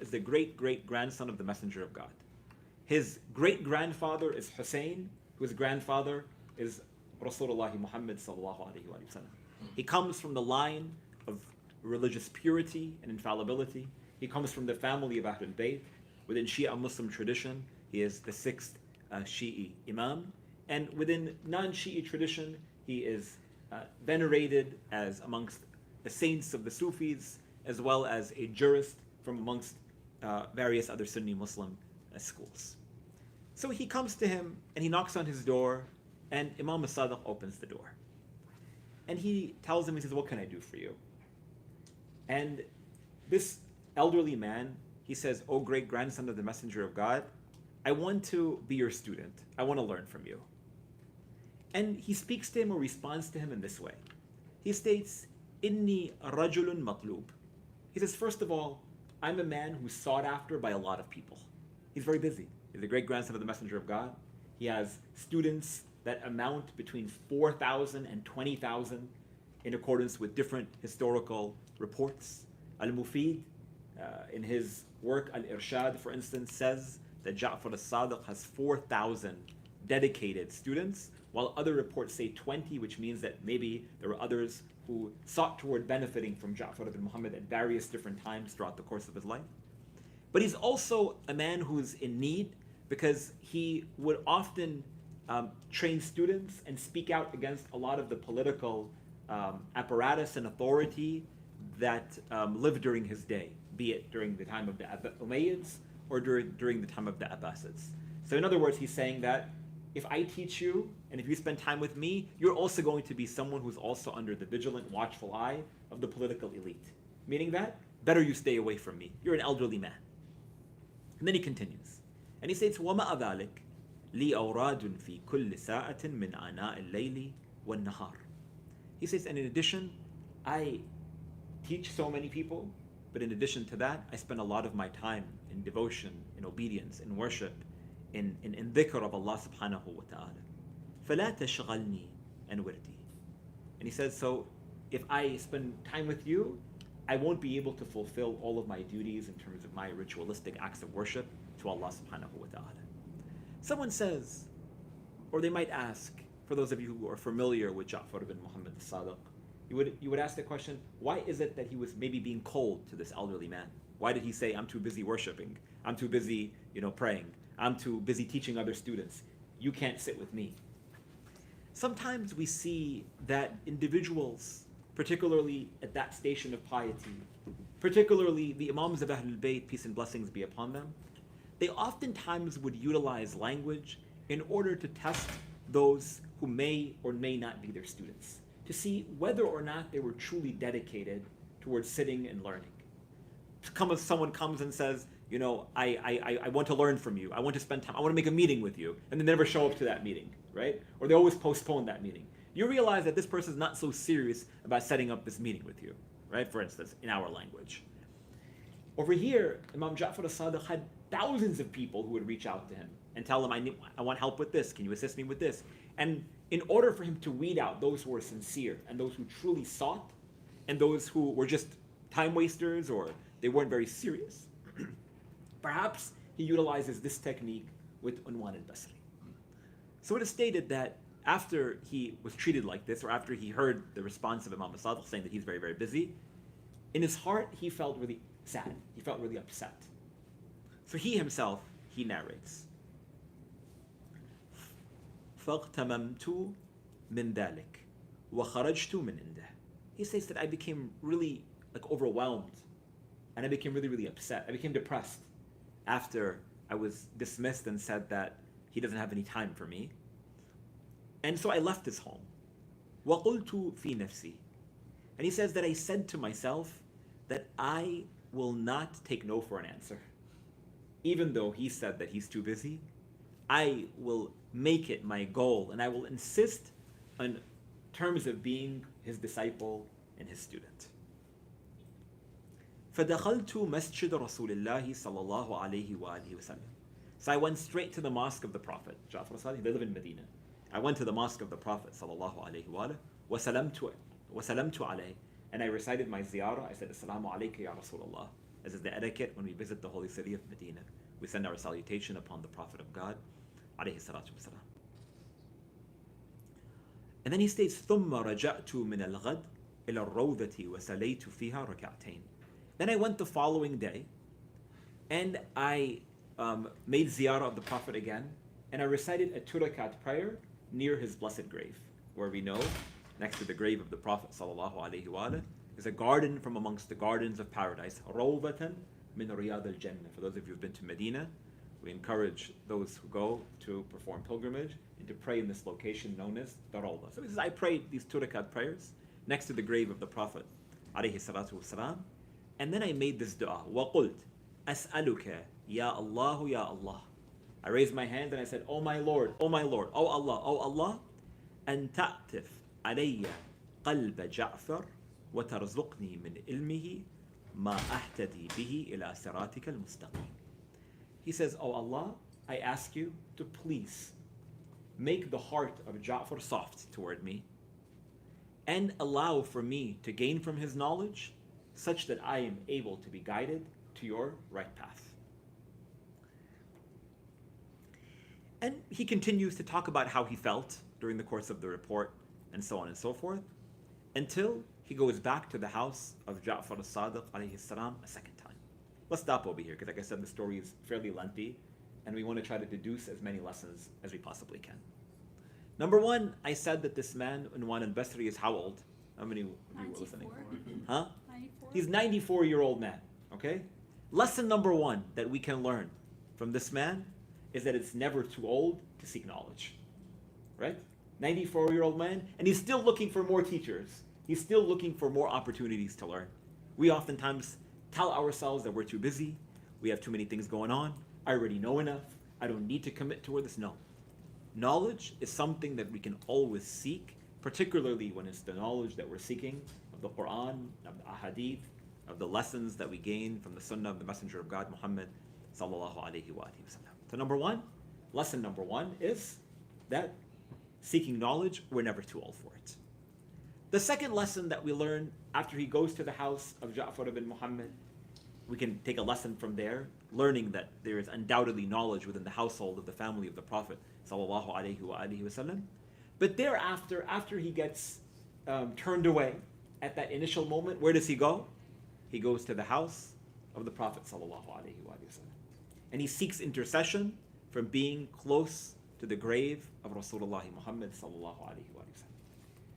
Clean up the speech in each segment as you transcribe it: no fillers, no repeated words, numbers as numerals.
is the great-great-grandson of the Messenger of God. His great-grandfather is Hussein, whose grandfather is Rasulullah Muhammad sallallahu alaihi wasallam. He comes from the line of religious purity and infallibility. He comes from the family of Ahlul Bayt. Within Shia Muslim tradition, he is the sixth Shi'i Imam. And within non-Shi'i tradition, he is venerated as amongst the saints of the Sufis, as well as a jurist from amongst various other Sunni Muslim schools. So he comes to him and he knocks on his door, and Imam As-Sadiq opens the door. And he tells him, he says, "What can I do for you?" And this elderly man, he says, "Oh, great-grandson of the Messenger of God, I want to be your student. I want to learn from you." And he speaks to him or responds to him in this way. He states, "Inni rajulun matlub." He says, first of all, I'm a man who's sought after by a lot of people. He's very busy. He's a great-grandson of the Messenger of God. He has students that amount between 4,000 and 20,000 in accordance with different historical reports. Al-Mufid, in his work Al-Irshad, for instance, says that Ja'far As-Sadiq has 4,000 dedicated students, while other reports say 20, which means that maybe there were others who sought toward benefiting from Ja'far ibn Muhammad at various different times throughout the course of his life. But he's also a man who's in need, because he would often train students and speak out against a lot of the political apparatus and authority that lived during his day, be it during the time of the Umayyads or during the time of the Abbasids. So in other words, he's saying that if I teach you and if you spend time with me, you're also going to be someone who's also under the vigilant, watchful eye of the political elite. Meaning that, better you stay away from me. You're an elderly man. And then he continues. And he states, وَمَا أَذَلِكَ لِي أَوْرَادٌ فِي كُلِّ سَاعَةٍ مِنْ عَنَاءِ اللَّيْلِ وَالنَّهَارِ. He says, and in addition, I teach so many people, but in addition to that, I spend a lot of my time in devotion, in obedience, in worship, in dhikr of Allah subhanahu wa ta'ala. فَلَا تَشْغَلْنِي أَنْ وِرْدِي. And he says, so if I spend time with you, I won't be able to fulfill all of my duties in terms of my ritualistic acts of worship to Allah subhanahu wa ta'ala. Someone says, or they might ask, for those of you who are familiar with Ja'far ibn Muhammad As-Sadiq, you would ask the question, why is it that he was maybe being cold to this elderly man? Why did he say, I'm too busy worshiping, I'm too busy, praying, I'm too busy teaching other students, you can't sit with me? Sometimes we see that individuals, particularly at that station of piety, particularly the Imams of Ahlul Bayt, peace and blessings be upon them, they oftentimes would utilize language in order to test those who may or may not be their students, to see whether or not they were truly dedicated towards sitting and learning. Someone comes and says, I want to learn from you, I want to spend time, I want to make a meeting with you, and they never show up to that meeting, right? Or they always postpone that meeting. You realize that this person is not so serious about setting up this meeting with you, right? For instance, in our language. Over here, Imam Jafar As-Sadiq had thousands of people who would reach out to him and tell him, I want help with this, can you assist me with this? And in order for him to weed out those who were sincere and those who truly sought, and those who were just time wasters or they weren't very serious, perhaps he utilizes this technique with Unwan Al-Basri. So it is stated that after he was treated like this, or after he heard the response of Imam As-Sadiq saying that he's very, very busy, in his heart he felt really sad, he felt really upset. So he himself, he narrates, فَاغْتَمَمْتُ مِنْ ذَلِكَ وَخَرَجْتُ مِنْ عِنْدَهِ. He says that I became really overwhelmed, and I became really, really upset. I became depressed after I was dismissed and said that he doesn't have any time for me. And so I left his home. وَقُلْتُ فِي نَفْسِي. And he says that I said to myself that I will not take no for an answer. Even though he said that he's too busy, I will make it my goal and I will insist on terms of being his disciple and his student. فَدَخَلْتُ مَسْجِدَ رَسُولِ اللَّهِ صَلَّى اللَّهُ عَلَيْهِ وَآلِهِ وَسَلَّمَ. So I went straight to the mosque of the Prophet. Ja'far As-Sadiq, they live in Medina. I went to the mosque of the Prophet sallallahu alaihi wa وَسَلَمْتُ عَلَيْهِ, and I recited my ziyarah. I said, Assalamu alayka ya Rasulullah. as is the etiquette when we visit the holy city of Medina. We send our salutation upon the Prophet of God, alayhi salatu wasalam. And then he states, ثُمَّ رَجَعْتُ مِنَ الْغَدْ إِلَى الرَّوْضَةِ وَسَلَيْتُ فِيهَا رَكَعْتَيْن. Then I went the following day, and I made ziyarah of the Prophet again, and I recited a 2 rakat prayer near his blessed grave, where we know, next to the grave of the Prophet sallallahu alaihi wasallam, is a garden from amongst the gardens of paradise, rawdatan min riyad al-jannah. For those of you who've been to Medina, we encourage those who go to perform pilgrimage and to pray in this location known as the Rawda. So he says, I prayed these 2 rakat prayers next to the grave of the Prophet alayhi salatu wasalam, and then I made this dua, وَقُلْتُ أَسْأَلُكَ Ya Allah, Ya Allah. I raised my hand and I said, Oh my Lord, oh my Lord, oh Allah, أن تعطف علي قلب جعفر وترزقني من علمه ما أهتدي به إلى صراطك المستقيم. He says, Oh Allah, I ask you to please make the heart of Ja'far soft toward me and allow for me to gain from his knowledge such that I am able to be guided to your right path. And he continues to talk about how he felt during the course of the report and so on and so forth, until he goes back to the house of Jafar As-Sadiq alayhi salam a second time. Let's stop over here, because like I said, the story is fairly lengthy, and we want to try to deduce as many lessons as we possibly can. Number one, I said that this man, Unwan Al-Basri, is how old? How many of you were listening? Huh? 94. He's 94-year-old man, okay? Lesson number one that we can learn from this man is that it's never too old to seek knowledge, right? 94-year-old man, and he's still looking for more teachers. He's still looking for more opportunities to learn. We oftentimes tell ourselves that we're too busy, we have too many things going on, I already know enough, I don't need to commit toward this. No. Knowledge is something that we can always seek, particularly when it's the knowledge that we're seeking of the Quran, of the Hadith, of the lessons that we gain from the Sunnah of the Messenger of God, Muhammad sallallahu alaihi wasallam. So lesson number one is that seeking knowledge, we're never too old for it. The second lesson that we learn after he goes to the house of Ja'far ibn Muhammad, we can take a lesson from there, learning that there is undoubtedly knowledge within the household of the family of the Prophet sallallahu alaihi wasallam. But thereafter, after he gets turned away at that initial moment, where does he go? He goes to the house of the Prophet sallallahu alaihi wasallam. And he seeks intercession from being close to the grave of Rasulullah Muhammad sallallahu alaihi wasallam.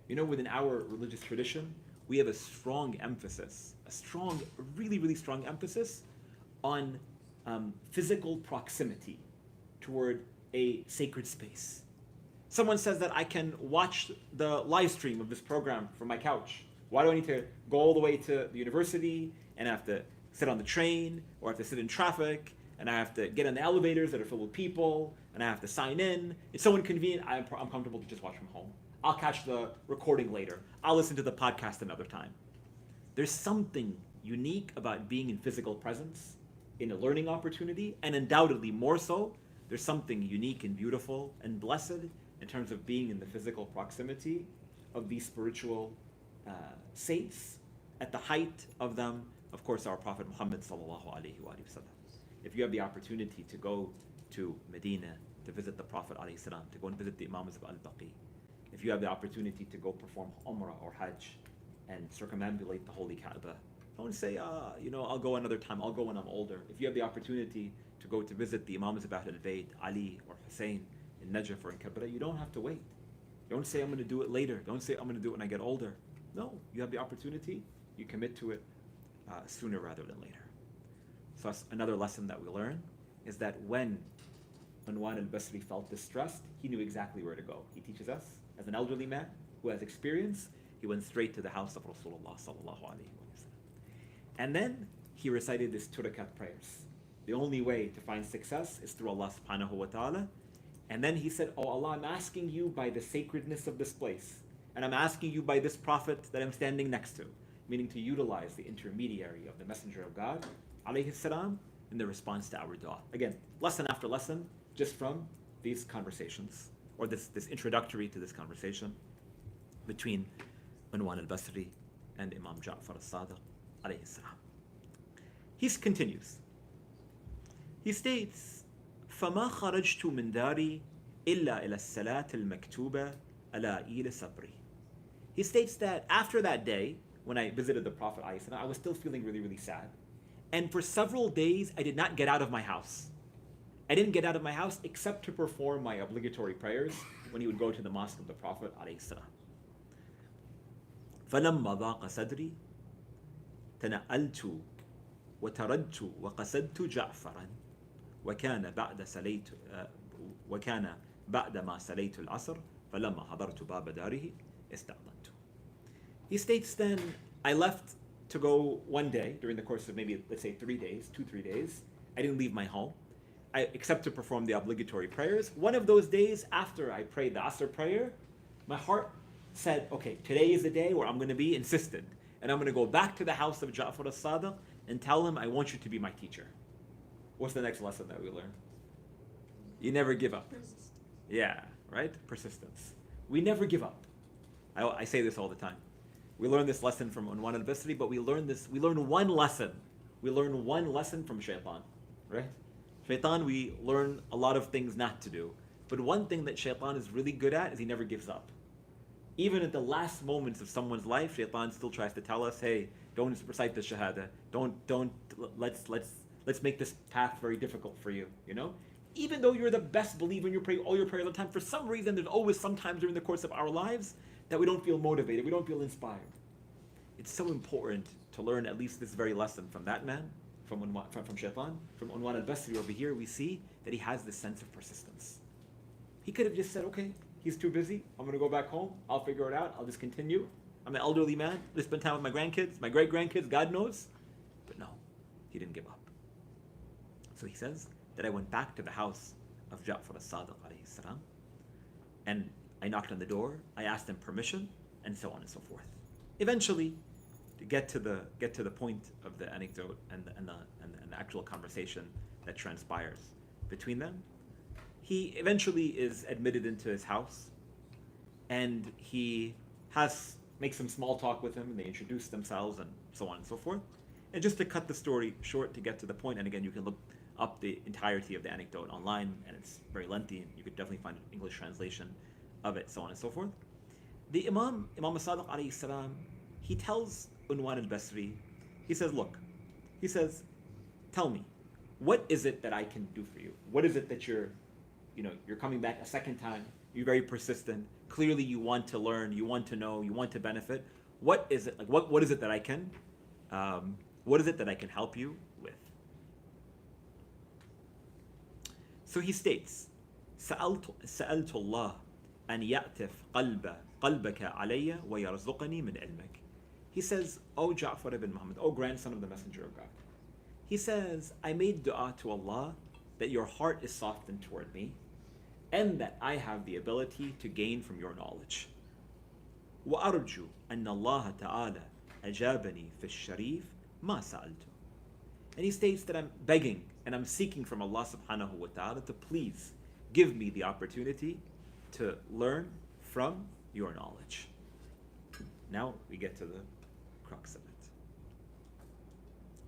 You know, within our religious tradition, we have a strong emphasis, really, really strong emphasis on physical proximity toward a sacred space. Someone says that I can watch the live stream of this program from my couch. Why do I need to go all the way to the university and I have to sit on the train, or I have to sit in traffic, and I have to get in the elevators that are filled with people, and I have to sign in? It's so inconvenient. I'm comfortable to just watch from home. I'll catch the recording later. I'll listen to the podcast another time. There's something unique about being in physical presence in a learning opportunity, and undoubtedly more so, there's something unique and beautiful and blessed in terms of being in the physical proximity of these spiritual saints. At the height of them, of course, our Prophet Muhammad sallallahu alaihi wasallam. If you have the opportunity to go to Medina to visit the Prophet alayhi salam, to go and visit the Imams of Al-Baqi, if you have the opportunity to go perform Umrah or Hajj and circumambulate the Holy Kaaba, don't say, I'll go another time, I'll go when I'm older. If you have the opportunity to go to visit the Imams of Ahlul Bayt, Ali or Hussein in Najaf or in Karbala, you don't have to wait. Don't say, I'm going to do it later. Don't say, I'm going to do it when I get older. No, you have the opportunity, you commit to it sooner rather than later. So that's another lesson that we learn, is that when Unwan Al-Basri felt distressed, he knew exactly where to go. He teaches us, as an elderly man who has experience, he went straight to the house of Rasulullah sallallahu alaihi wasallam. And then he recited these 2 rakat prayers. The only way to find success is through Allah subhanahu wa ta'ala. And then he said, Oh Allah, I'm asking you by the sacredness of this place, and I'm asking you by this prophet that I'm standing next to, meaning to utilize the intermediary of the Messenger of God alayhi salam in the response to our dua. Again, lesson after lesson, just from these conversations, or this introductory to this conversation between Unwan Al-Basri and Imam Jafar As-Sadiq alayhi salam. He continues. He states, فما خرجت من داري إلا إلى الصلاة المكتوبة على إيل صبري. He states that after that day, when I visited the Prophet ﷺ, I was still feeling really, really sad. And for several days, I did not get out of my house. I didn't get out of my house except to perform my obligatory prayers when he would go to the mosque of the Prophet ﷺ. فلما ضاق صدري تنألت وتردت وقصدت جعفرا وكان بعد ما صليت العصر فلما حضرت باب داره استأذنت. He states then, I left to go one day during the course of maybe, let's say 3 days, 2-3 days. I didn't leave my home except to perform the obligatory prayers. One of those days after I prayed the Asr prayer, my heart said, okay, today is the day where I'm going to be insistent. And I'm going to go back to the house of Jafar As-Sadiq and tell him, I want you to be my teacher. What's the next lesson that we learn? You never give up. Yeah, right? Persistence. We never give up. I say this all the time. We learn this lesson from Unwan Al-Basri, but we learn one lesson. We learn one lesson from Shaitan, right? Shaitan, we learn a lot of things not to do. But one thing that Shaitan is really good at is he never gives up. Even at the last moments of someone's life, Shaitan still tries to tell us, hey, don't recite the Shahada. Let's make this path very difficult for you, you know? Even though you're the best believer and you pray all your prayers all the time, for some reason there's always sometimes during the course of our lives that we don't feel motivated, we don't feel inspired. It's so important to learn at least this very lesson from that man, from Shaitan, from Unwan Al-Basri. Over here we see that he has this sense of persistence. He could have just said, okay, he's too busy, I'm going to go back home, I'll figure it out, I'll just continue. I'm an elderly man, I'll spend time with my grandkids, my great-grandkids, God knows. But no, he didn't give up. So he says that I went back to the house of Jafar As-Sadiq alayhi salam, and I knocked on the door, I asked him permission, and so on and so forth. Eventually, to get to the point of the anecdote and the actual conversation that transpires between them, he eventually is admitted into his house, and he makes some small talk with him, and they introduce themselves and so on and so forth. And just to cut the story short, to get to the point, and again, you can look up the entirety of the anecdote online, and it's very lengthy, and you could definitely find an English translation of it, so on and so forth. The Imam As-Sadiq alayhi salam, he tells Unwan Al-Basri, he says, look, he says, tell me, what is it that I can do for you? What is it that you're coming back a second time, you're very persistent, clearly you want to learn, you want to know, you want to benefit. What is it, what is it that I can help you with? So he states, سألت الله أن يأتف قلبك علي ويرزقني من علمك. He says, O Ja'far ibn Muhammad, O grandson of the Messenger of God. He says, I made dua to Allah that your heart is softened toward me and that I have the ability to gain from your knowledge. وأرجو أن الله تعالى أجابني في الشريف ما سألته. And he states that I'm begging and I'm seeking from Allah subhanahu wa ta'ala to please give me the opportunity to learn from your knowledge. Now we get to the crux of it.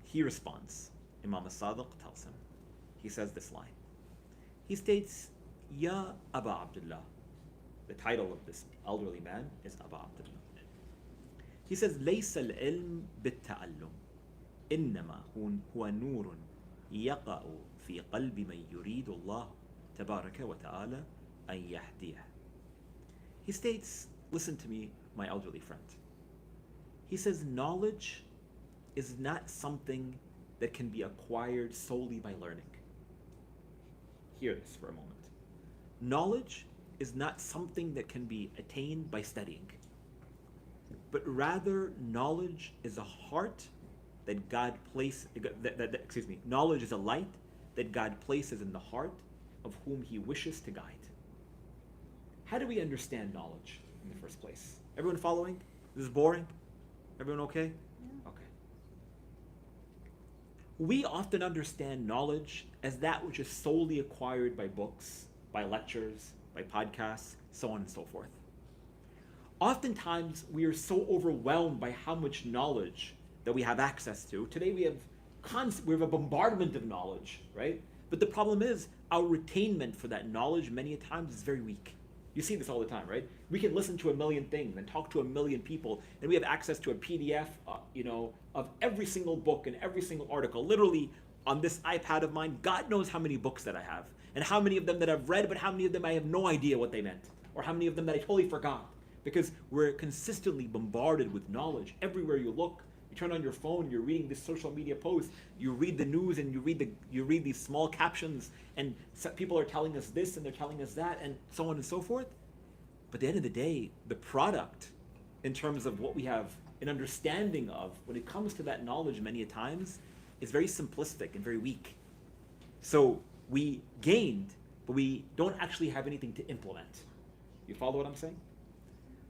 He responds, Imam As-Sadiq tells him, he says this line. He states, Ya Aba Abdullah. The title of this elderly man is Aba Abdullah. He says, ليس العلم بالتعلم إنما هو نور يقع في قلب من يريد الله تبارك وتعالى أن يهديه. He states, listen to me, my elderly friend. He says, knowledge is not something that can be acquired solely by learning. Hear this for a moment. Knowledge is not something that can be attained by studying, but rather knowledge is a heart that God places, knowledge is a light that God places in the heart of whom He wishes to guide. How do we understand knowledge in the first place? Everyone following? This is boring? Everyone okay? Yeah. Okay. We often understand knowledge as that which is solely acquired by books, by lectures, by podcasts, so on and so forth. Oftentimes, we are so overwhelmed by how much knowledge that we have access to. Today we have we have a bombardment of knowledge, right? But the problem is our retainment for that knowledge many a times is very weak. You see this all the time, right? We can listen to a million things and talk to a million people, and we have access to a PDF, of every single book and every single article. Literally, on this iPad of mine, God knows how many books that I have, and how many of them that I've read, but how many of them I have no idea what they meant, or how many of them that I totally forgot. Because we're consistently bombarded with knowledge. Everywhere you look, you turn on your phone, you're reading this social media post, you read the news, and you read these small captions, and people are telling us this and they're telling us that, and so on and so forth. But at the end of the day, the product, in terms of what we have an understanding of when it comes to that knowledge many a times, is very simplistic and very weak. So we gained, but we don't actually have anything to implement. You follow what I'm saying?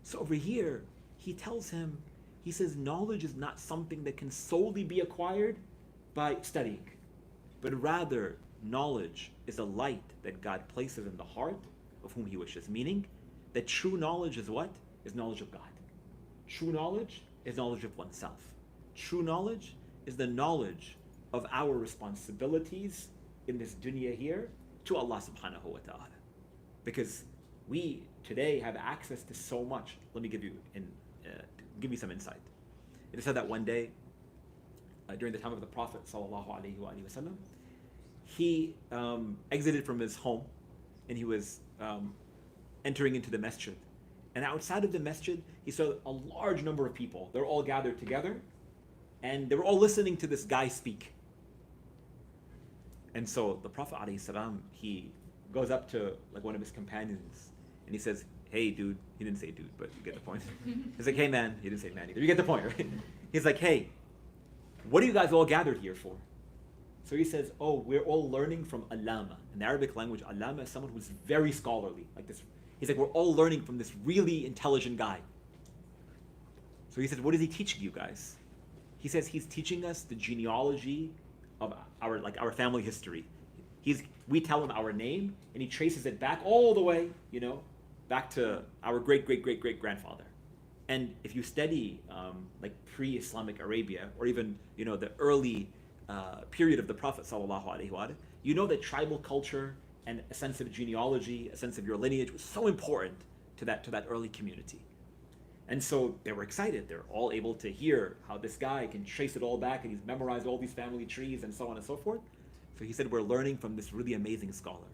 So over here, he tells him, he says, knowledge is not something that can solely be acquired by studying, but rather knowledge is a light that God places in the heart of whom he wishes. Meaning that true knowledge is what? Is knowledge of God. True knowledge is knowledge of oneself. True knowledge is the knowledge of our responsibilities in this dunya here to Allah subhanahu wa ta'ala. Because we today have access to so much. Let me give you some insight. It is said that one day, during the time of the Prophet sallallahu alaihi wasallam, he exited from his home, and he was entering into the masjid. And outside of the masjid, he saw a large number of people. They're all gathered together, and they were all listening to this guy speak. And so the Prophet alayhi salam, he goes up to like one of his companions, and he says, "Hey, dude." He didn't say dude, but you get the point. He's like, "Hey, man." He didn't say man either. You get the point, right? He's like, "Hey, what are you guys all gathered here for?" So he says, "Oh, we're all learning from Allama." In the Arabic language, Allama is someone who's very scholarly, like this. He's like, "We're all learning from this really intelligent guy." So he says, "What is he teaching you guys?" He says, "He's teaching us the genealogy of our family history. We tell him our name, and he traces it back all the way, back to our great grandfather. And if you study like pre-Islamic Arabia, or even the early period of the Prophet sallallahu alaihi wasallam, you know that tribal culture and a sense of genealogy, a sense of your lineage, was so important to that early community. And so they were excited. They're all able to hear how this guy can trace it all back, and he's memorized all these family trees and so on and so forth. So he said, "We're learning from this really amazing scholar."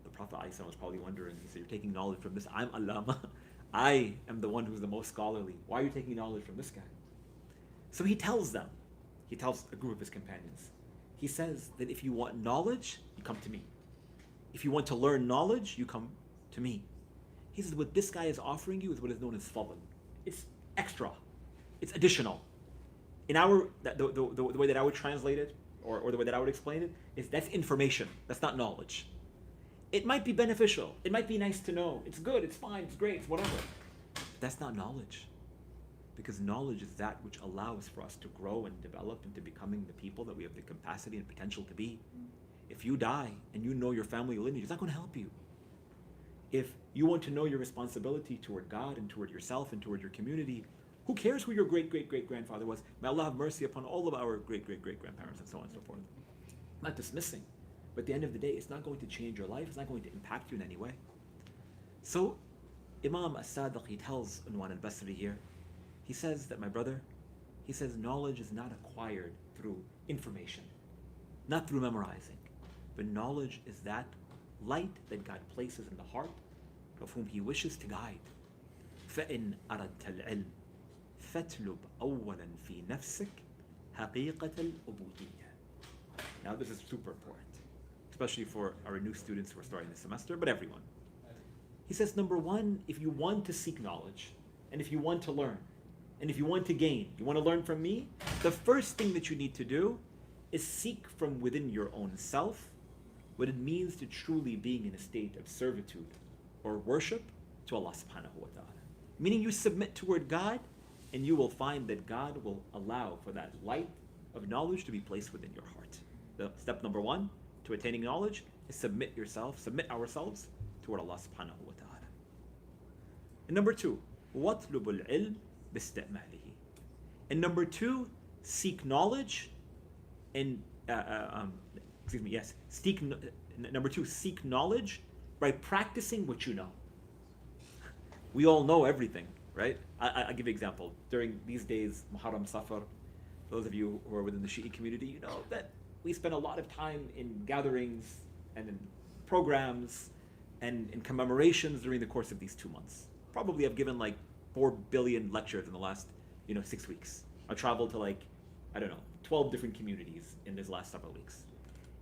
The Prophet ﷺ was probably wondering, he said, "You're taking knowledge from this? I'm Allama. I am the one who's the most scholarly. Why are you taking knowledge from this guy?" So he tells a group of his companions, he says that if you want knowledge, you come to me. If you want to learn knowledge, you come to me. He says what this guy is offering you is what is known as fadl. It's extra. It's additional. In the way that I would translate it, or the way that I would explain it, is that's information. That's not knowledge. It might be beneficial. It might be nice to know. It's good. It's fine. It's great. It's whatever. But that's not knowledge. Because knowledge is that which allows for us to grow and develop into becoming the people that we have the capacity and potential to be. If you die and you know your family lineage, it's not going to help you. If you want to know your responsibility toward God and toward yourself and toward your community, who cares who your great-great-grandfather was? May Allah have mercy upon all of our great-great-great-grandparents and so on and so forth. I'm not dismissing, but at the end of the day, it's not going to change your life. It's not going to impact you in any way. So Imam As-Sadiq, he tells Unwan Al-Basri here, he says that, my brother, he says knowledge is not acquired through information, not through memorizing, but knowledge is that light that God places in the heart of whom he wishes to guide. فَإِنْ أَرَدْتَ الْعِلْمِ فَاتْلُبْ أَوَّلًا فِي نَفْسِكَ حَقِيقَةَ الْأُبُودِيَّةِ. Now this is super important, especially for our new students who are starting this semester, but everyone. He says, number one, if you want to seek knowledge, and if you want to learn, and if you want to gain, you want to learn from me, the first thing that you need to do is seek from within your own self what it means to truly being in a state of servitude or worship to Allah subhanahu wa ta'ala. Meaning you submit toward God, and you will find that God will allow for that light of knowledge to be placed within your heart. The step number one to attaining knowledge is submit ourselves toward Allah subhanahu wa ta'ala. And number two, وَاطْلُبُ الْعِلْمِ بِاسْتِعْمَالِهِ. And number two, seek knowledge and number two, seek knowledge by practicing what you know. We all know everything, right? I'll give you an example. During these days, Muharram Safar, those of you who are within the Shi'i community, you know that we spend a lot of time in gatherings and in programs and in commemorations during the course of these 2 months. Probably I've given like 4 billion lectures in the last 6 weeks. I've traveled to 12 different communities in these last several weeks.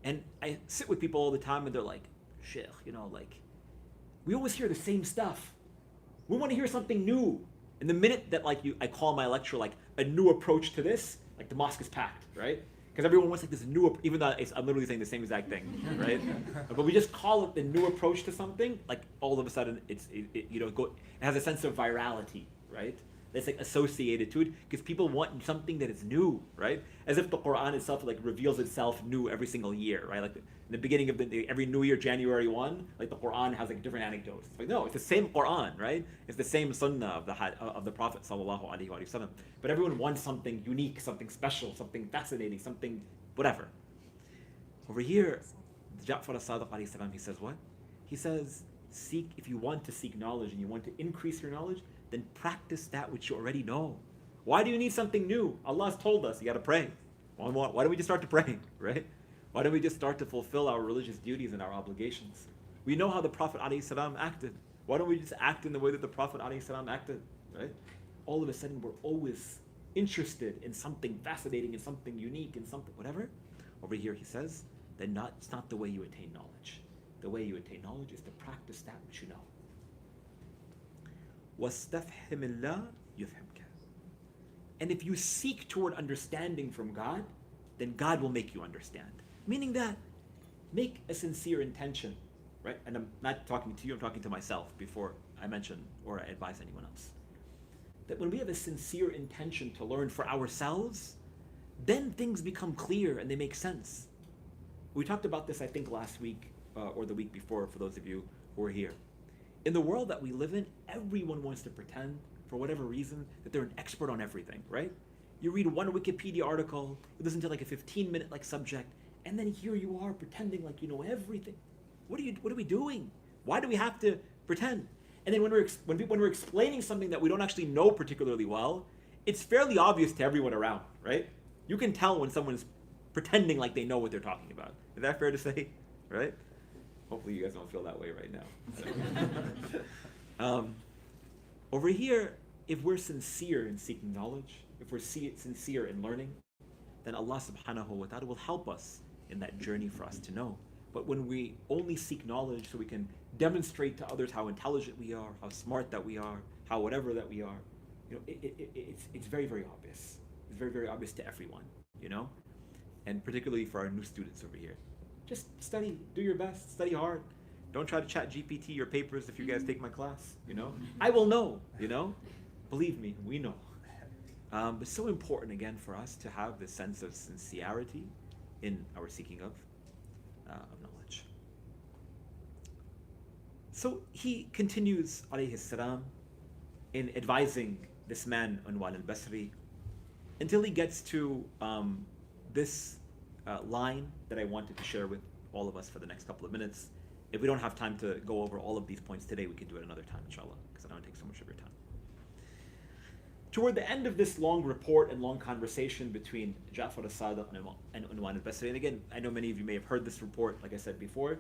And I sit with people all the time and they're like, Sheikh, we always hear the same stuff. We want to hear something new. And the minute that I call my lecture a new approach to this, the mosque is packed, right? Because everyone wants this new, even though I'm literally saying the same exact thing, right? But we just call it the new approach to something, all of a sudden it has a sense of virality, right? That's associated to it because people want something that is new, right? As if the Quran itself reveals itself new every single year, right? In the beginning of every new year, January 1, the Quran has different anecdotes. It's no, it's the same Quran, right? It's the same Sunnah of the Prophet sallallahu alaihi wasallam. But everyone wants something unique, something special, something fascinating, something whatever. Over here, Jafar As-Sadiq alayhi salam, he says what? He says, if you want to seek knowledge and you want to increase your knowledge, then practice that which you already know. Why do you need something new? Allah has told us you got to pray. Why don't we just start to pray, right? Why don't we just start to fulfill our religious duties and our obligations? We know how the Prophet ﷺ acted. Why don't we just act in the way that the Prophet ﷺ acted, right? All of a sudden, we're always interested in something fascinating, in something unique, in something whatever. Over here, he says that it's not the way you attain knowledge. The way you attain knowledge is to practice that which you know. وَاسْتَفْهِمِ اللَّهِ يُفْهِمْكَ. And if you seek toward understanding from God, then God will make you understand. Meaning that, make a sincere intention, right? And I'm not talking to you, I'm talking to myself before I mention or I advise anyone else. That when we have a sincere intention to learn for ourselves, then things become clear and they make sense. We talked about this, I think, last week or the week before, for those of you who are here. In the world that we live in, everyone wants to pretend, for whatever reason, that they're an expert on everything, right? You read one Wikipedia article, you listen to a 15-minute subject, and then here you are pretending you know everything. What are we doing? Why do we have to pretend? And then when we're explaining something that we don't actually know particularly well, it's fairly obvious to everyone around, right? You can tell when someone's pretending like they know what they're talking about. Is that fair to say, right? Hopefully you guys don't feel that way right now. Over here, if we're sincere in seeking knowledge, if we're sincere in learning, then Allah subhanahu wa ta'ala will help us in that journey for us to know. But when we only seek knowledge so we can demonstrate to others how intelligent we are, how smart that we are, how whatever that we are, it's very, very obvious. It's very, very obvious to everyone, and particularly for our new students over here. Just study, do your best, study hard. Don't try to chat GPT your papers if you guys take my class, I will know, Believe me, we know. It's so important, again, for us to have this sense of sincerity in our seeking of knowledge. So he continues, alayhi salam, in advising this man, Unwan Al-Basri, until he gets to this line that I wanted to share with all of us for the next couple of minutes. If we don't have time to go over all of these points today, we can do it another time, inshallah, because I don't want to take so much of your time. Toward the end of this long report and long conversation between Jafar As-Sadiq and Unwan Al-Basri, and again, I know many of you may have heard this report, like I said before.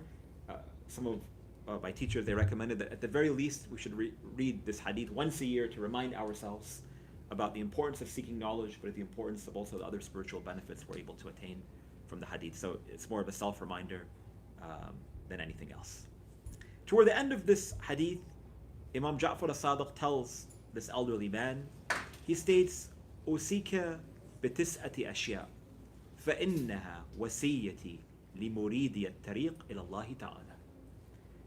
Some of my teachers, they recommended that at the very least we should read this hadith once a year to remind ourselves about the importance of seeking knowledge, but the importance of also the other spiritual benefits we're able to attain from the hadith. So it's more of a self-reminder than anything else. Toward the end of this hadith, Imam Jafar As-Sadiq tells this elderly man, he states, أوصيك بتسعة أشياء فإنها وصيتي لمريدي الطريق إلى الله تعالى.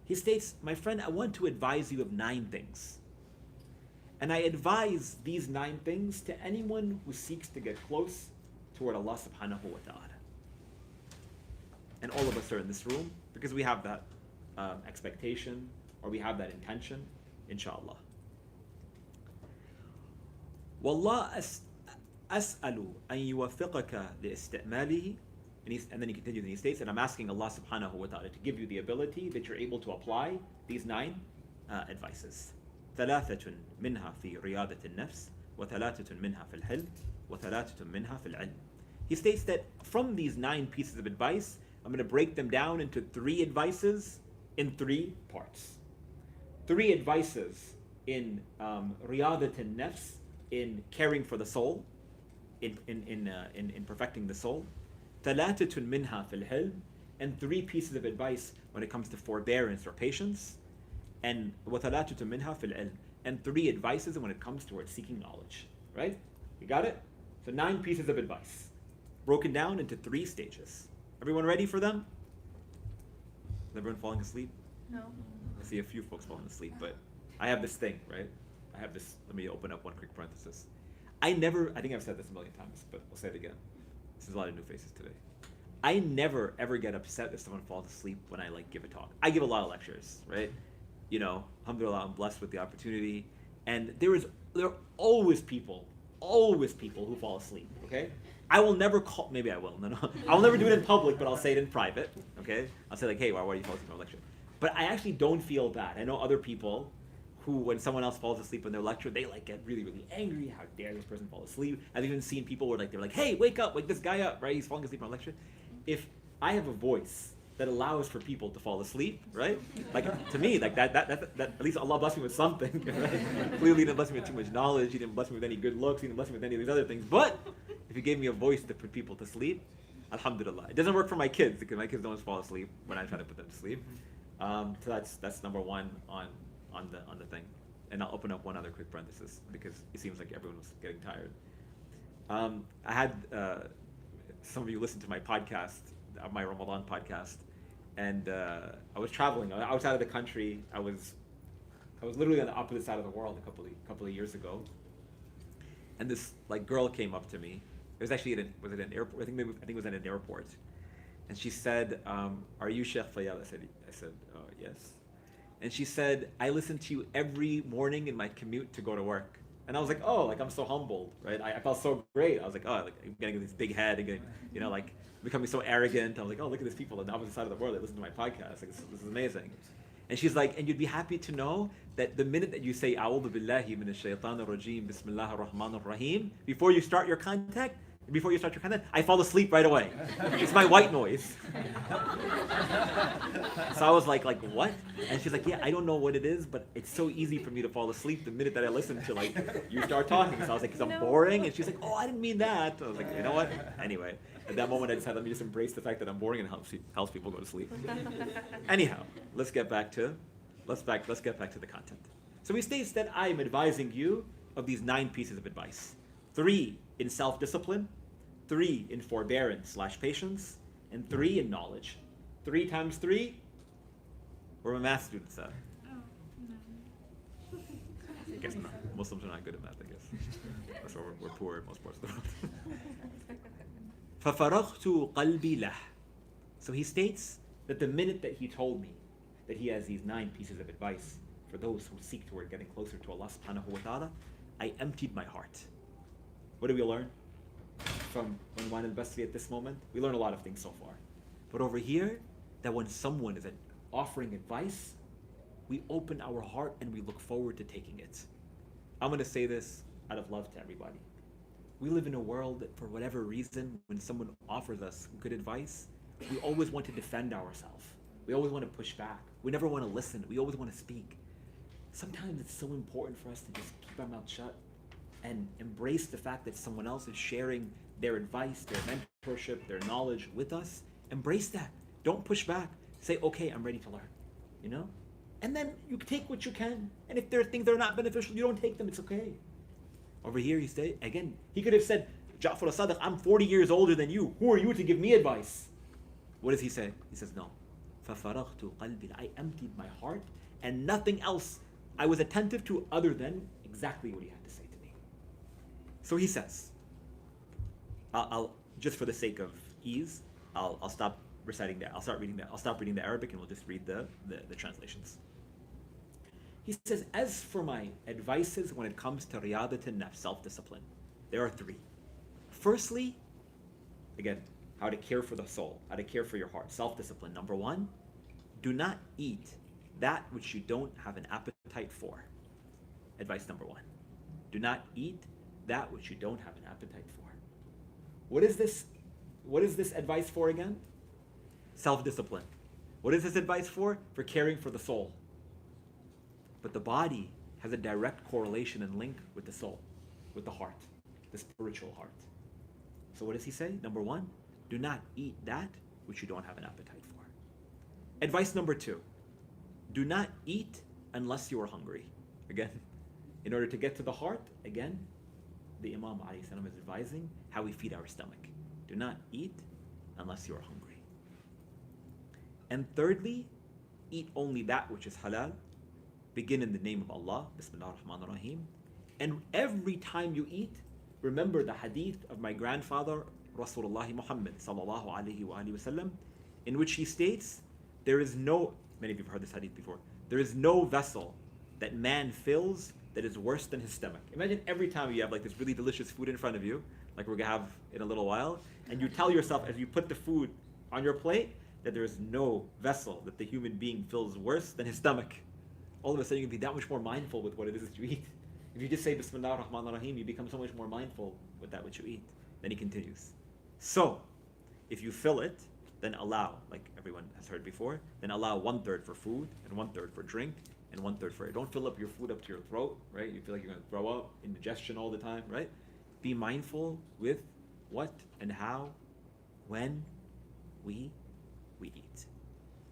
He states, my friend, I want to advise you of 9 things. And I advise these 9 things to anyone who seeks to get close toward Allah subhanahu wa ta'ala. And all of us are in this room because we have that expectation or we have that intention, inshallah. والله أسأل أن يوفقك لاستعماله And then he continues and he states, and I'm asking Allah subhanahu wa ta'ala to give you the ability that you're able to apply these 9 advices. ثلاثة منها في رياضة النفس وثلاثة منها في الحلم وثلاثة منها في العلم. He states that from these 9 pieces of advice, I'm going to break them down into 3 advices in 3 parts. 3 advices in riyadat al-nafs, in caring for the soul, in perfecting the soul. ثلاثة منها في الحلم, and 3 pieces of advice when it comes to forbearance or patience. And وثلاثة منها في العلم, and 3 advices when it comes towards seeking knowledge. Right? You got it? So 9 pieces of advice, broken down into 3 stages. Everyone ready for them? Is everyone falling asleep? No. I see a few folks falling asleep, but I have this thing, right? Let me open up one quick parenthesis. I think I've said this a million times, but I'll say it again. There's a lot of new faces today. I never ever get upset if someone falls asleep when I give a talk. I give a lot of lectures, right? Alhamdulillah, I'm blessed with the opportunity. And there are always people who fall asleep, okay? I will never call, maybe I will, no. I will never do it in public, but I'll say it in private, okay? I'll say hey, why are you falling asleep in my lecture? But I actually don't feel bad. I know other people who, when someone else falls asleep in their lecture, they get really, really angry. How dare this person fall asleep? I've even seen people where they're hey, wake up, wake this guy up, right? He's falling asleep in my lecture. If I have a voice that allows for people to fall asleep, right? To me, that at least Allah bless me with something, right? Clearly He didn't bless me with too much knowledge, He didn't bless me with any good looks, He didn't bless me with any of these other things. But if He gave me a voice to put people to sleep, alhamdulillah. It doesn't work for my kids, because my kids don't fall asleep when I try to put them to sleep. So that's number 1 on the thing. And I'll open up one other quick parenthesis, because it seems like everyone was getting tired. I had some of you listen to my podcast, my Ramadan podcast, and I was traveling outside of the country. I was literally on the opposite side of the world a couple of years ago, and this girl came up to me. It was actually was it an airport? I think it was at an airport, and she said, "Are you Sheikh Faiyaz?" I said, "Yes." And she said, "I listen to you every morning in my commute to go to work." And I was like, "Oh, I'm so humbled, right?" I felt so great. I was like, "Oh, I'm getting this big head and getting, becoming so arrogant." I was like, "Oh, look at these people on the opposite side of the world that listen to my podcast. This is amazing." And she's like, "And you'd be happy to know that the minute that you say A'udhu billahi minash shaitanir rajim, Bismillahir Rahmanir Rahim, before you start your content, I fall asleep right away. It's my white noise." So I was like, what? And she's like, "Yeah, I don't know what it is, but it's so easy for me to fall asleep the minute that I listen to you start talking." So I was like, "Because I'm boring?" And she's like, "Oh, I didn't mean that." I was like, you know what? Anyway, at that moment I decided, let me just embrace the fact that I'm boring and helps people go to sleep. Anyhow, let's get back to the content. So he states that I am advising you of these 9 pieces of advice. 3 in self-discipline, 3 in forbearance/patience, and 3 in knowledge. 3 times 3? Where are my math students at? Oh, no. I guess not. Muslims are not good at math, I guess. That's why we're poor in most parts of the world. فَفَرَغْتُ قَلْبِي لَهُ. So he states that the minute that he told me that he has these 9 pieces of advice for those who seek toward getting closer to Allah subhanahu wa ta'ala, I emptied my heart. What do we learn from Unwan Al-Basri at this moment? We learn a lot of things so far. But over here, that when someone is offering advice, we open our heart and we look forward to taking it. I'm going to say this out of love to everybody. We live in a world that, for whatever reason, when someone offers us good advice, we always want to defend ourselves. We always want to push back. We never want to listen. We always want to speak. Sometimes it's so important for us to just keep our mouth shut and embrace the fact that someone else is sharing their advice, their mentorship, their knowledge with us. Embrace that. Don't push back. Say, "Okay, I'm ready to learn." And then you take what you can. And if there are things that are not beneficial, you don't take them. It's okay. Over here, he could have said, "Jafar As-Sadiq, I'm 40 years older than you. Who are you to give me advice?" What does he say? He says, "No. فَفَرَغْتُ قَلْبِي." I emptied my heart and nothing else I was attentive to other than exactly what he had to say to me. So he says, I'll just for the sake of ease, I'll stop reciting that. I'll stop reading the Arabic and we'll just read the translations. He says, as for my advices when it comes to riyadat an-nafs, self-discipline, there are 3. Firstly, again, how to care for the soul, how to care for your heart. Self-discipline. Number one, do not eat that which you don't have an appetite for. Advice number one. Do not eat that which you don't have an appetite for. What is this? What is this advice for again? Self-discipline. What is this advice for? For caring for the soul. But the body has a direct correlation and link with the soul, with the heart, the spiritual heart. So what does he say? Number one, do not eat that which you don't have an appetite for. Advice number two, do not eat unless you are hungry. Again, in order to get to the heart, again, the Imam ﷺ is advising how we feed our stomach. Do not eat unless you are hungry. And thirdly, eat only that which is halal. Begin in the name of Allah, Bismillah ar-Rahman ar-Rahim. And every time you eat, remember the hadith of my grandfather, Rasulullah Muhammad sallallahu alayhi wa sallam, in which he states, there is no, many of you have heard this hadith before, there is no vessel that man fills that is worse than his stomach. Imagine every time you have like this really delicious food in front of you, like we're gonna have in a little while, and you tell yourself as you put the food on your plate that there is no vessel that the human being fills worse than his stomach. All of a sudden you can be that much more mindful with what it is that you eat. If you just say Bismillah ar-Rahman ar-Rahim, you become so much more mindful with that which you eat. Then he continues. So, if you fill it, then allow, like everyone has heard before, then allow 1/3 for food and 1/3 for drink and 1/3 for it. Don't fill up your food up to your throat, right? You feel like you're going to throw up, indigestion all the time, right? Be mindful with what and how, when we eat.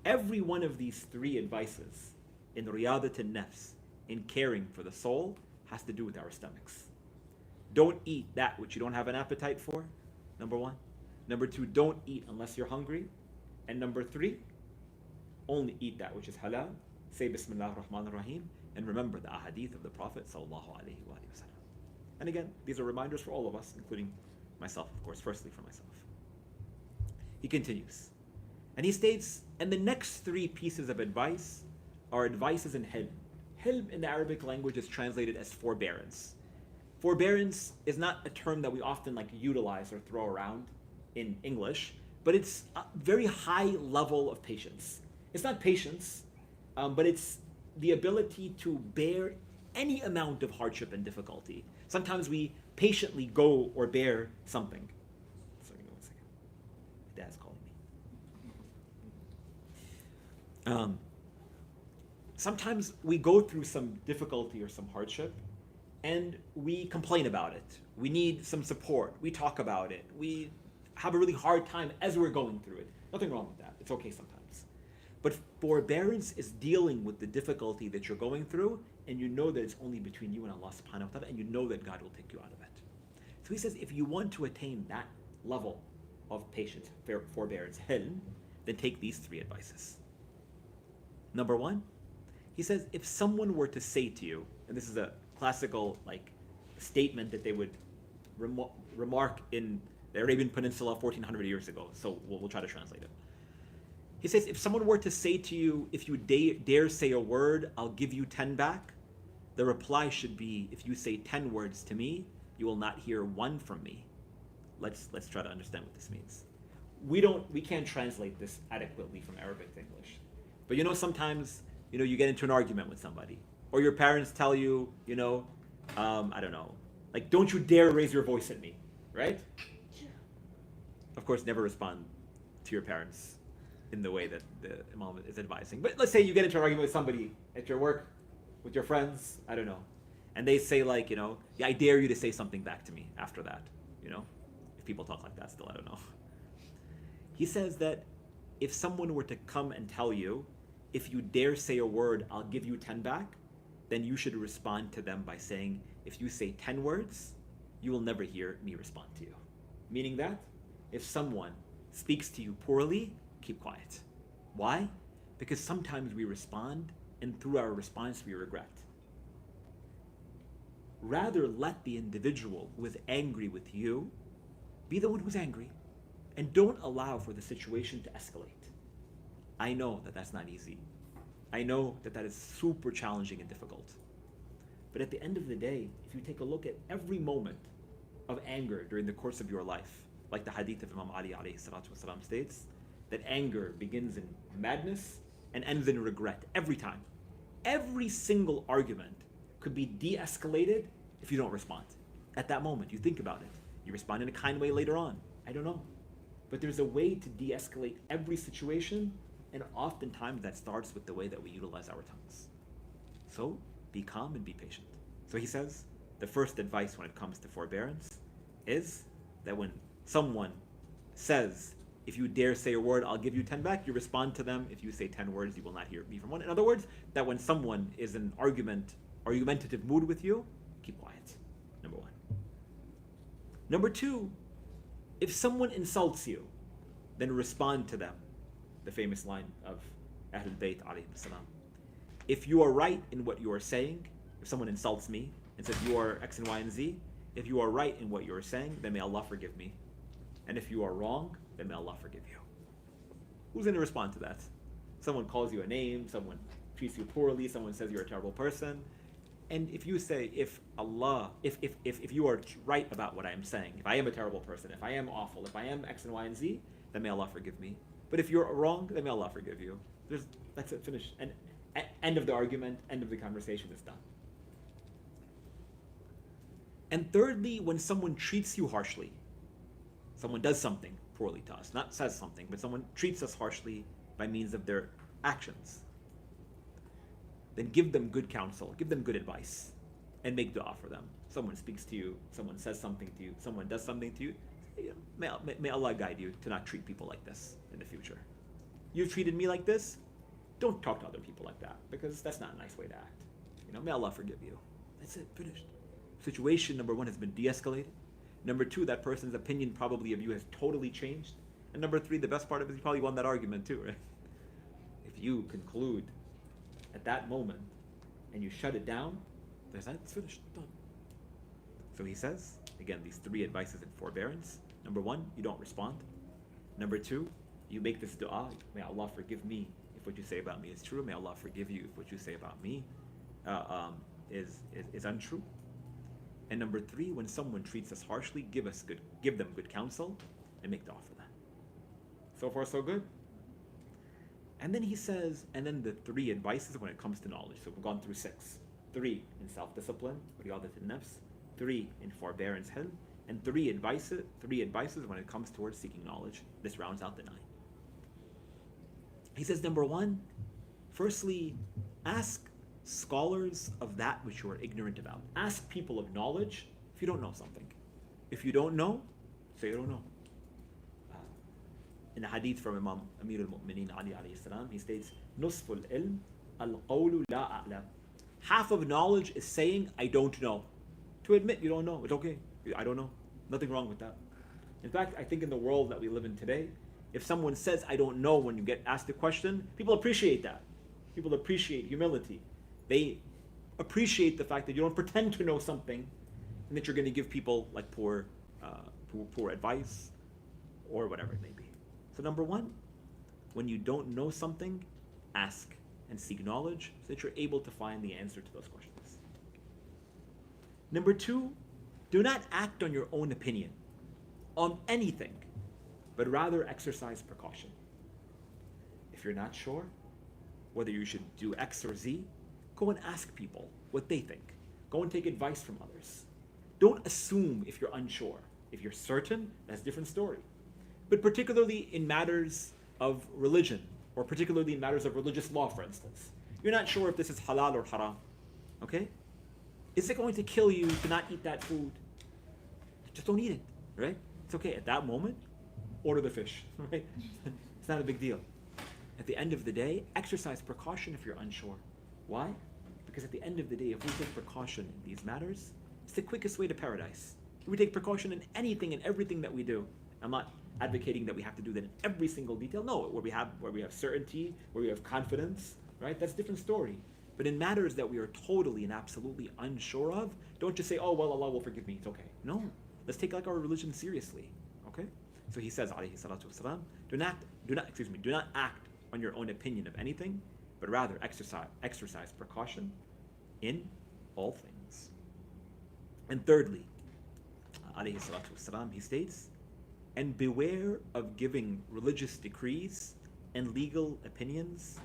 Every one of these three advices in riyadat al-nafs, in caring for the soul, has to do with our stomachs. Don't eat that which you don't have an appetite for, number one. Number two, don't eat unless you're hungry. And number three, only eat that which is halal. Say Bismillah ar-Rahman ar-Rahim, and remember the ahadith of the Prophet sallallahu alaihi wasallam. And again, these are reminders for all of us, including myself, of course, firstly for myself. He continues, and he states, and the next three pieces of advice are advices in hilm. Hilm in the Arabic language is translated as forbearance. Forbearance is not a term that we often like utilize or throw around in English, but it's a very high level of patience. It's not patience, but it's the ability to bear any amount of hardship and difficulty. Sometimes we patiently go or bear something. So, one second. Dad's calling me. Sometimes we go through some difficulty or some hardship, and we complain about it. We need some support. We talk about it. We have a really hard time as we're going through it. Nothing wrong with that. It's okay sometimes. But forbearance is dealing with the difficulty that you're going through, and you know that it's only between you and Allah subhanahu wa ta'ala, and you know that God will take you out of it. So he says, if you want to attain that level of patience, forbearance, hilm, then take these three advices. Number one, he says, if someone were to say to you, and this is a classical like statement that they would remark in the Arabian Peninsula 1400 years ago, so we'll try to translate it. He says, if someone were to say to you, if you dare say a word, I'll give you 10 back, the reply should be, if you say 10 words to me, you will not hear one from me. Let's try to understand what this means. We can't translate this adequately from Arabic to English. But sometimes, you get into an argument with somebody, or your parents tell you, I don't know, like, don't you dare raise your voice at me, right? Of course, never respond to your parents in the way that the Imam is advising. But let's say you get into an argument with somebody at your work, with your friends, I don't know, and they say like, yeah, I dare you to say something back to me after that, if people talk like that still, I don't know. He says that if someone were to come and tell you, if you dare say a word, I'll give you 10 back, then you should respond to them by saying, if you say 10 words, you will never hear me respond to you. Meaning that if someone speaks to you poorly, keep quiet. Why? Because sometimes we respond, and through our response we regret. Rather let the individual who is angry with you be the one who's angry, and don't allow for the situation to escalate. I know that that's not easy. I know that that is super challenging and difficult. But at the end of the day, if you take a look at every moment of anger during the course of your life, like the Hadith of Imam Ali alayhi salatu wasalam states, that anger begins in madness and ends in regret every time. Every single argument could be de-escalated if you don't respond. At that moment, you think about it. You respond in a kind way later on. I don't know. But there's a way to de-escalate every situation, and oftentimes that starts with the way that we utilize our tongues. So, be calm and be patient. So he says, the first advice when it comes to forbearance is that when someone says, if you dare say a word, I'll give you 10 back, you respond to them. If you say 10 words, you will not hear me from one. In other words, that when someone is in argumentative mood with you, keep quiet. Number one. Number two, if someone insults you, then respond to them. The famous line of Ahlul Bayt alayhi salam. If you are right in what you are saying, if someone insults me and says you are X and Y and Z, if you are right in what you are saying, then may Allah forgive me. And if you are wrong, then may Allah forgive you. Who's going to respond to that? Someone calls you a name, someone treats you poorly, someone says you're a terrible person. And if you say, if you are right about what I am saying, if I am a terrible person, if I am awful, if I am X and Y and Z, then may Allah forgive me. But if you're wrong, then may Allah forgive you. That's it, finished. And end of the argument, end of the conversation is done. And thirdly, when someone treats you harshly, someone does something poorly to us, not says something, but someone treats us harshly by means of their actions, then give them good counsel, give them good advice, and make dua for them. Someone speaks to you, someone says something to you, someone does something to you, may Allah guide you to not treat people like this in the future. You've treated me like this, don't talk to other people like that, because that's not a nice way to act. May Allah forgive you. That's it, finished. Situation number one has been de-escalated. Number two, that person's opinion probably of you has totally changed. And number three, the best part of it is you probably won that argument too, right? If you conclude at that moment and you shut it down, it's finished, done. So he says, again, these three advices in forbearance. Number one, you don't respond. Number two, you make this dua, may Allah forgive me if what you say about me is true. May Allah forgive you if what you say about me is untrue. And number three, when someone treats us harshly, give them good counsel and make dua for them. So far, so good. And then he says, and then the three advices when it comes to knowledge. So we've gone through 6. 3 in self-discipline, riyadat al-nafs. 3 in forbearance, hilm. And 3 advices when it comes towards seeking knowledge. This rounds out the 9. He says, number 1, firstly, ask scholars of that which you are ignorant about. Ask people of knowledge if you don't know something. If you don't know, say you don't know. In a hadith from Imam Amir al-Mu'mineen Ali alayhi salam, he states, Nusful ilm al-qawlu la a'lam. Half of knowledge is saying, I don't know. To admit you don't know, it's okay. I don't know. Nothing wrong with that. In fact, I think in the world that we live in today, if someone says, I don't know, when you get asked a question, people appreciate that. People appreciate humility. They appreciate the fact that you don't pretend to know something and that you're going to give people like poor advice or whatever it may be. So number 1, when you don't know something, ask and seek knowledge so that you're able to find the answer to those questions. Number 2, do not act on your own opinion on anything, but rather exercise precaution. If you're not sure whether you should do X or Z, go and ask people what they think. Go and take advice from others. Don't assume if you're unsure. If you're certain, that's a different story. But particularly in matters of religion, or particularly in matters of religious law, for instance, you're not sure if this is halal or haram. Okay? Is it going to kill you to not eat that food? Just don't eat it, right? It's okay. At that moment, order the fish, right? It's not a big deal. At the end of the day, exercise precaution if you're unsure. Why? Because at the end of the day, if we take precaution in these matters, it's the quickest way to paradise. If we take precaution in anything and everything that we do, I'm not advocating that we have to do that in every single detail. No, where we have certainty, where we have confidence, right? That's a different story. But in matters that we are totally and absolutely unsure of, don't just say, oh, well, Allah will forgive me, it's okay. No, let's take like our religion seriously, okay? So he says, alayhi salatu wasalam, do not act on your own opinion of anything, but rather exercise precaution in all things. And thirdly, alayhi salatu wasalam, he states and beware of giving religious decrees and legal opinions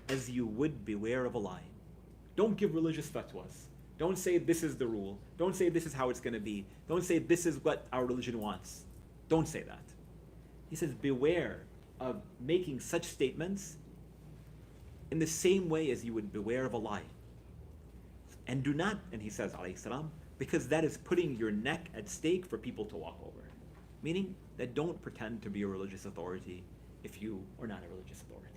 as you would beware of a lion. Don't give religious fatwas. Don't say this is the rule. Don't say this is how it's going to be. Don't say this is what our religion wants. Don't say that. He says, beware of making such statements in the same way as you would beware of a lion. And do not, and he says, alayhi salam, because that is putting your neck at stake for people to walk over. Meaning that don't pretend to be a religious authority if you are not a religious authority.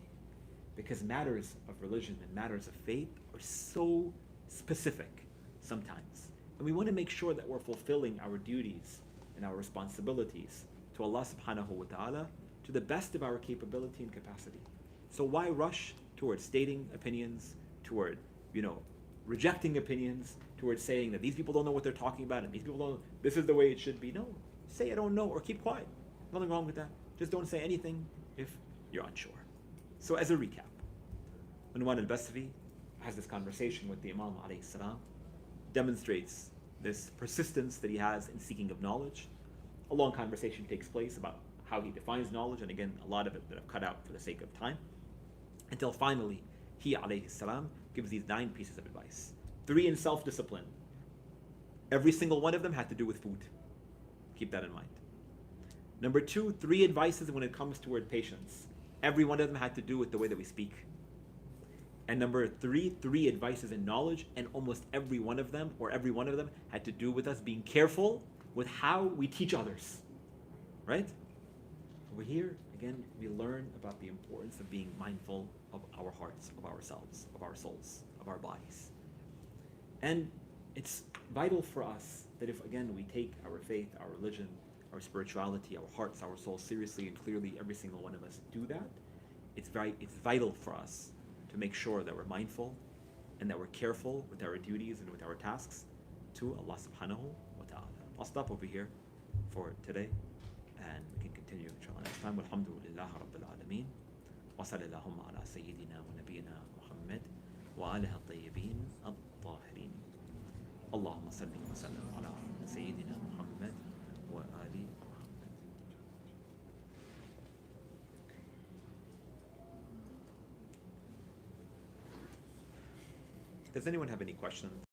Because matters of religion and matters of faith are so specific sometimes. And we want to make sure that we're fulfilling our duties and our responsibilities to Allah subhanahu wa ta'ala to the best of our capability and capacity. So why rush towards stating opinions, toward, rejecting opinions, towards saying that these people don't know what they're talking about and these people don't, this is the way it should be. No, say I don't know or keep quiet. Nothing wrong with that. Just don't say anything if you're unsure. So as a recap, Unwan Al-Basri has this conversation with the Imam alayhi salam, demonstrates this persistence that he has in seeking of knowledge. A long conversation takes place about how he defines knowledge, and again, a lot of it that I've cut out for the sake of time, until finally he alayhi salam gives these 9 pieces of advice. 3 in self-discipline. Every single one of them had to do with food. Keep that in mind. Number 2, 3 advices when it comes toward patience. Every one of them had to do with the way that we speak. And number 3, 3 advices in knowledge, and almost every one of them had to do with us being careful with how we teach others. Right? Over here, again, we learn about the importance of being mindful of our hearts, of ourselves, of our souls, of our bodies. And it's vital for us that if, again, we take our faith, our religion, our spirituality, our hearts, our souls seriously and clearly, every single one of us do that, it's vital for us to make sure that we're mindful and that we're careful with our duties and with our tasks to Allah subhanahu wa ta'ala. I'll stop over here for today and we can continue inshallah next time. Walhamdulillah Rabbil Alameen. Wa sallallahu ala Sayyidina wa Nabiyyina Muhammad wa alihi at-tayyibin at-tahirin. Allahumma salli wa sallam ala Sayyidina Muhammad wa ali Muhammad. Does anyone have any questions?